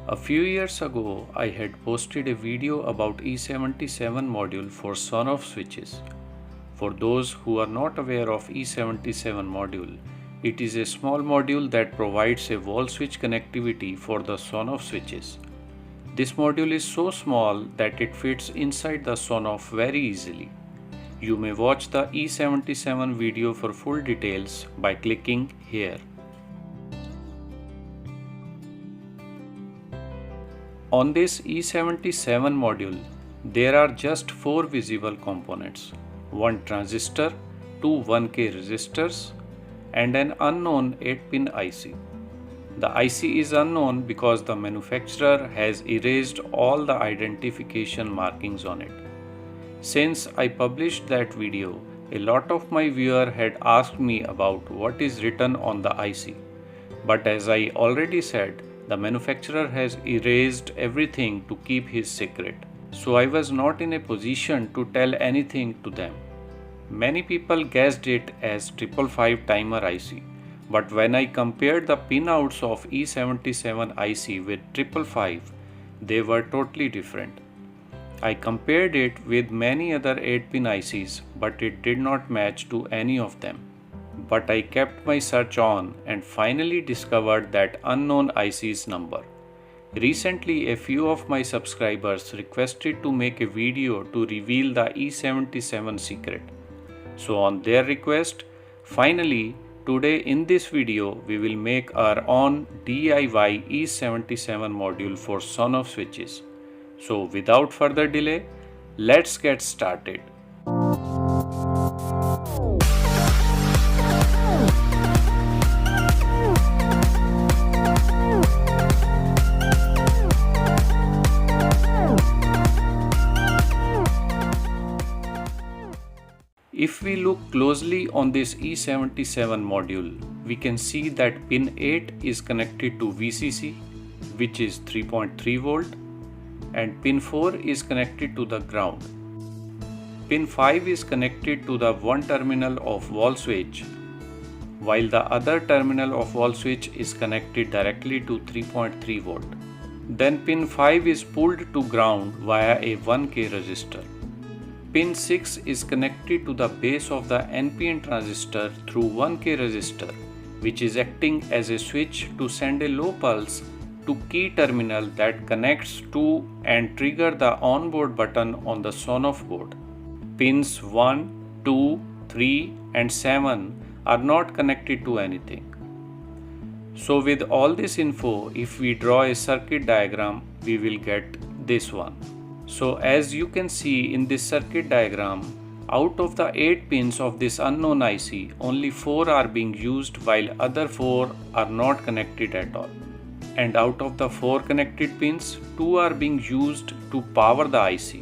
A few years ago, I had posted a video about E77 module for Sonoff Switches. For those who are not aware of E77 module, it is a small module that provides a wall switch connectivity for the Sonoff switches. This module is so small that it fits inside the Sonoff very easily. You may watch the E77 video for full details by clicking here. On this E77 module, there are just 4 visible components, one transistor, two 1K resistors, and an unknown 8-pin IC. The IC is unknown because the manufacturer has erased all the identification markings on it. Since I published that video, a lot of my viewers had asked me about what is written on the IC. But as I already said, the manufacturer has erased everything to keep his secret, so I was not in a position to tell anything to them. Many people guessed it as 555 timer IC, but when I compared the pinouts of E77 IC with 555, they were totally different. I compared it with many other 8-pin ICs, but it did not match to any of them. But I kept my search on and finally discovered that unknown IC's number. Recently, a few of my subscribers requested to make a video to reveal the E77 secret. So on their request, finally, today in this video, we will make our own DIY E77 module for Sonoff switches. So without further delay, let's get started. If we look closely on this E77 module, we can see that pin 8 is connected to VCC, which is 3.3 volt, and pin 4 is connected to the ground. Pin 5 is connected to the one terminal of wall switch, while the other terminal of wall switch is connected directly to 3.3 volt. Then pin 5 is pulled to ground via a 1K resistor. Pin 6 is connected to the base of the NPN transistor through 1K resistor, which is acting as a switch to send a low pulse to key terminal that connects to and trigger the onboard button on the Sonoff board. Pins 1, 2, 3 and 7 are not connected to anything. So with all this info, if we draw a circuit diagram, we will get this one. So as you can see in this circuit diagram, out of the 8 pins of this unknown IC, only 4 are being used while other 4 are not connected at all. And out of the 4 connected pins, 2 are being used to power the IC.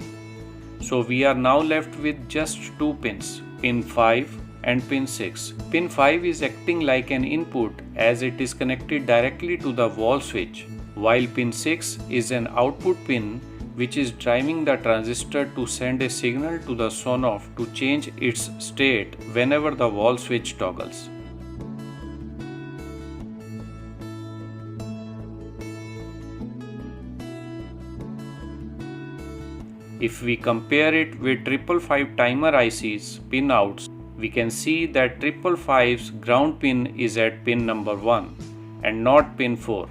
So we are now left with just 2 pins, pin 5 and pin 6. Pin 5 is acting like an input as it is connected directly to the wall switch, while pin 6 is an output pin which is driving the transistor to send a signal to the Sonoff to change its state whenever the wall switch toggles. If we compare it with 555 timer IC's pinouts, we can see that 555's ground pin is at pin number 1 and not pin 4.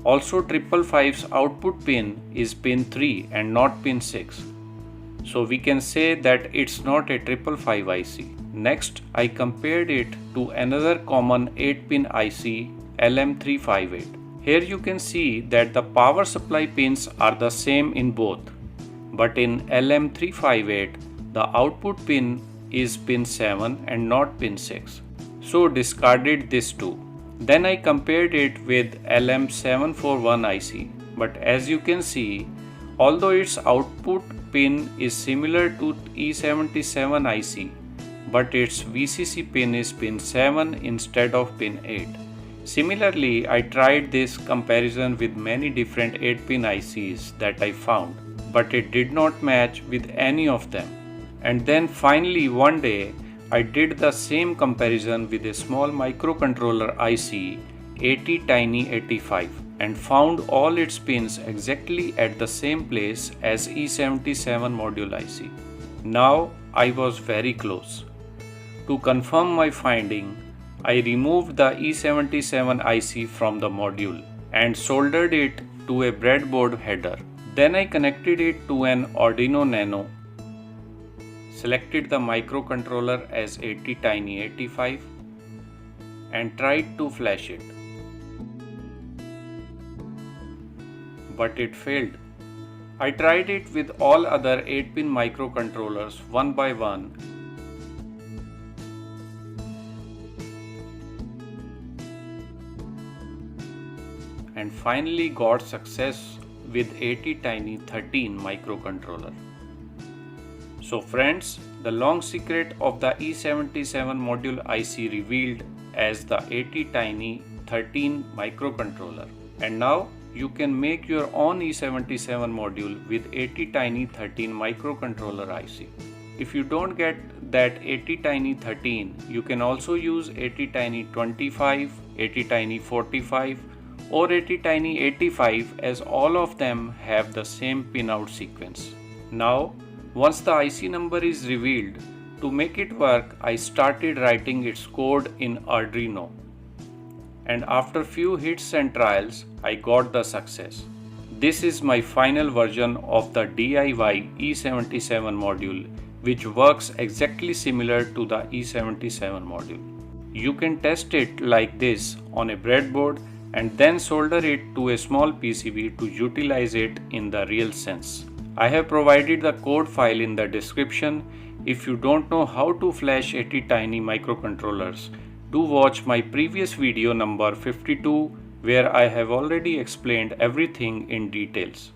Also 555's output pin is pin 3 and not pin 6. So we can say that it's not a 555 IC. Next, I compared it to another common 8-pin IC LM358. Here you can see that the power supply pins are the same in both. But in LM358, the output pin is pin 7 and not pin 6. So discarded this too. Then I compared it with LM741 IC, but as you can see, although its output pin is similar to E77 IC, but its VCC pin is pin 7 instead of pin 8. Similarly, I tried this comparison with many different 8-pin ICs that I found, but it did not match with any of them. And then finally one day, I did the same comparison with a small microcontroller IC ATTiny 85, and found all its pins exactly at the same place as E77 module IC. Now I was very close. To confirm my finding, I removed the E77 IC from the module and soldered it to a breadboard header. Then I connected it to an Arduino Nano, selected the microcontroller as ATTiny 85 and tried to flash it. But it failed. I tried it with all other 8-pin microcontrollers one by one, and finally got success with ATTiny 13 microcontroller. So friends, the long secret of the E77 module IC revealed as the ATTiny 13 microcontroller. And now you can make your own E77 module with ATTiny 13 microcontroller IC. If you don't get that ATTiny 13, you can also use ATTiny 25, ATTiny 45 or ATTiny 85, as all of them have the same pinout sequence. Now, once the IC number is revealed, to make it work, I started writing its code in Arduino. And after few hits and trials, I got the success. This is my final version of the DIY E77 module, which works exactly similar to the E77 module. You can test it like this on a breadboard and then solder it to a small PCB to utilize it in the real sense. I have provided the code file in the description. If you don't know how to flash ATTiny microcontrollers, do watch my previous video number 52, where I have already explained everything in details.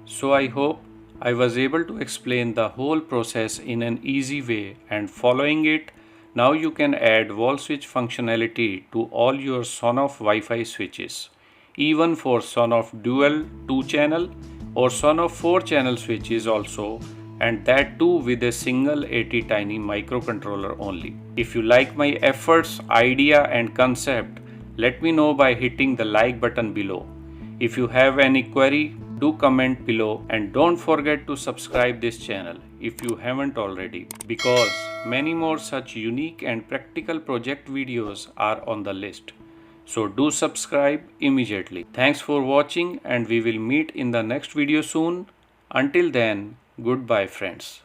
So I hope I was able to explain the whole process in an easy way, and following it, now you can add wall switch functionality to all your Sonoff Wi-Fi switches, even for Sonoff Dual 2-channel or Sonoff 4-channel switches also, and that too with a single ATTiny microcontroller only. If you like my efforts, idea and concept, let me know by hitting the like button below. If you have any query, do comment below, and don't forget to subscribe this channel if you haven't already, because many more such unique and practical project videos are on the list. So do subscribe immediately. Thanks for watching, and we will meet in the next video soon. Until then, goodbye friends.